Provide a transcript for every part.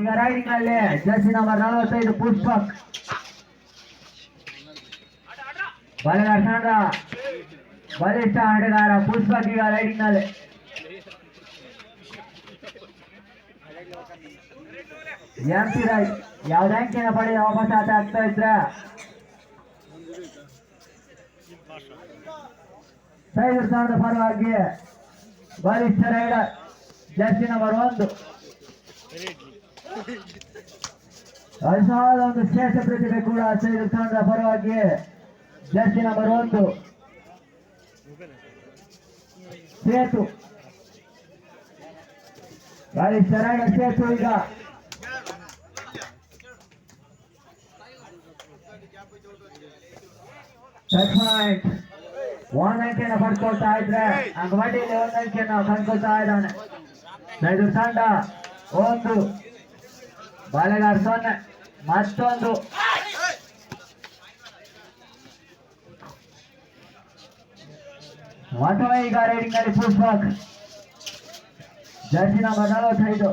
ಈಗ ರೈಡಿಂಗ್ ನಲ್ಲಿ Jersey number 45 Pushpak ಬಲಗಾರ ಸಂಘ ಬಲಿಷ್ಠ ಆಟಗಾರ ಪುಷ್ಪಕ್ ಈಗ ರೈಡಿಂಗ್ ನಲ್ಲಿ ಎಂಪಿ ರೈಟ್ ಯಾವ್ದು ಅಂಕಿನ ಪಡೆದ ವಾಪಸ್ ಆಟ ಆಗ್ತಾ ಇದ್ರೆ ಸೈಡ್ ಸ್ಥಾನದ ಪರವಾಗಿ ಬಲಿಷ್ಠ ರೈಡರ್ ಜರ್ಸಿ ನಂಬರ್ 1 ಅಸಾಧ ಒಂದು ಶ್ರೇಷ್ಠ ಪ್ರತಿಭೆ ಕೂಡ ಸೈಡ್ ಸ್ಥಾನದ ಪರವಾಗಿ ಜರ್ಸಿ ನಂಬರ್ 1 ಸೇತು ಬಲಿಷ್ಠ ರೈಡರ್ ಸೇತು ಈಗ ಟಚ್ ಪಾಯಿಂಟ್ ಒಂದು ಅಂಕೆಯನ್ನು ಪಡ್ಕೊಳ್ತಾ ಇದ್ರೆ ಅಂಗವಾಡಿಯಲ್ಲಿ ಒಂದು ಅಂಕೆಯನ್ನು ಕಂಡ್ಕೊಳ್ತಾ ಇದ್ದಾನೆ ಸೈಡ್ ತಂಡ 1 ಬಾಲೆಗಾರ 0 ಮತ್ತೊಂದು ಅಥವಾ ಈಗ ರೈಡಿಂಗ್ ನಲ್ಲಿ ಪುಷ್ಪಕ್ ಜರ್ಸಿ ನಂಬರ್ 45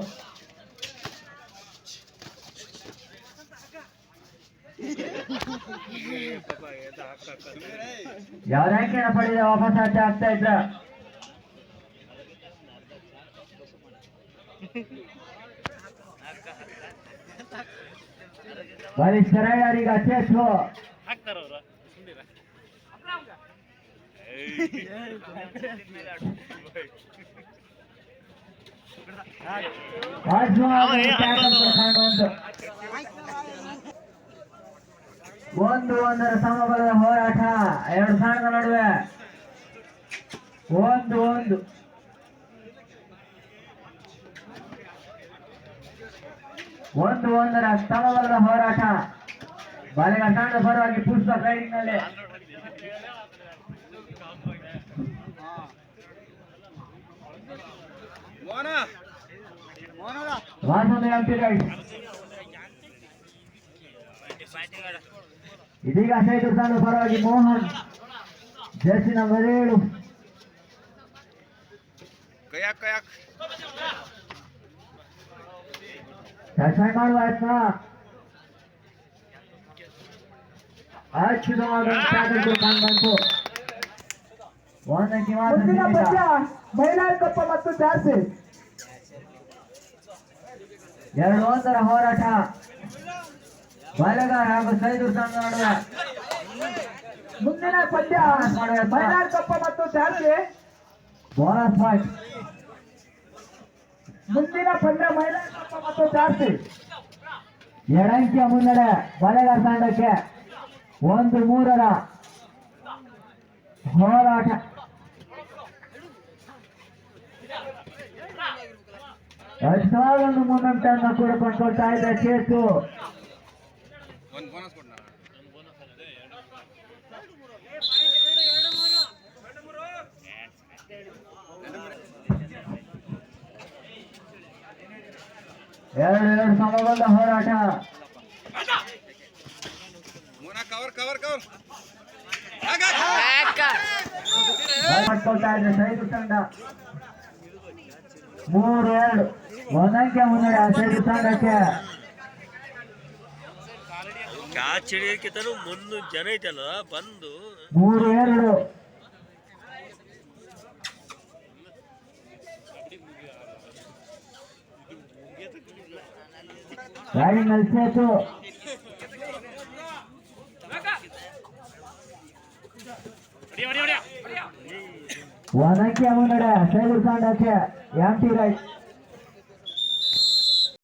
ಯಾವ ರ್ಯಾಂಕಿನ ಪಡೆದ ವಾಪಸ್ ಆಟ ಆಗ್ತಾ ಇದ್ರ ಬಲಿಷ್ಠ ರೈಡರ್ ಈಗ ಚೇಸು ಒಂದರ ಸಮಬಲದ ಹೋರಾಟ ಎರಡು ಸಾಣದ ನಡುವೆ 1-1 1-1ರ ಸಮಬಲದ ಹೋರಾಟ ಬಾಲೆಗಾರ ತಂಡದ ಪರವಾಗಿ ಪುಷ್ಪಕ್ ರೈಡಿಂಗ್ ನಲ್ಲಿ ಇದೀಗ ಸೈಡ್ ತಂಡದ ಪರವಾಗಿ ಮೋಹನ್ ಜರ್ಸಿ ನಂಬರ್ 7 ಮಾಡುವ ಯತ್ನ ಅದ್ಭುತವಾದ ಬಂತು ಮಹಿಳಾ ಕಪ್ಪ ಮತ್ತು ಜಾರ್ಸಿ 2-1ರ ಹೋರಾಟ ಬಾಲೆಗಾರ ಹಾಗೂ ಸೈದು ತಂಡ ನಡುವೆ ಮುಂದಿನ ಪಂದ್ಯ ಮಹಿಳಾ ಕಪ್ಪ ಮತ್ತು ಜಾರ್ಸಿ ಬೋನಸ್ ಪಾಯಿಂಟ್ ಮುಂದಿನ ಪಂದ್ಯ ಮಹಿಳಾ ಕಪ್ಪ ಮತ್ತು ಜಾರ್ಸಿ 2 ಅಂಕಿಯ ಮುನ್ನಡೆ ಬಾಲೆಗಾರ ತಂಡಕ್ಕೆ 1-3ರ ಹೋರಾಟ ಒಂದು ಮುನ್ನಂಟನ್ನು ಕೂಡ ಕೊಂಡ್ಕೊಳ್ತಾ ಇದೆ ಕೇಸು ಎರಡು ಸಮಬದ್ಧ ಹೋರಾಟ ಮಾಡ್ಕೊಳ್ತಾ ಇದೆ ಸೈದು ತಂಡ 3-2 ಒಂದಂಕೆ ಮುನ್ನಡೆ ಸೈದು ತಂಡಕ್ಕೆ ಕ್ಯಾಚ್ ಹಿಡಿಯಕ್ಕೆ ಮುನ್ನೂರು ಜನ ಐತಲ್ಲ ಬಂದು 3-2 ರೈಡಿಂಗ್ ನಲ್ಲಿ ಸೇತು ಒಂದಂಕೆ ಮುನ್ನಡೆ ಸೈದು ತಂಡಕ್ಕೆ ಎಂಟಿ ರೈಟ್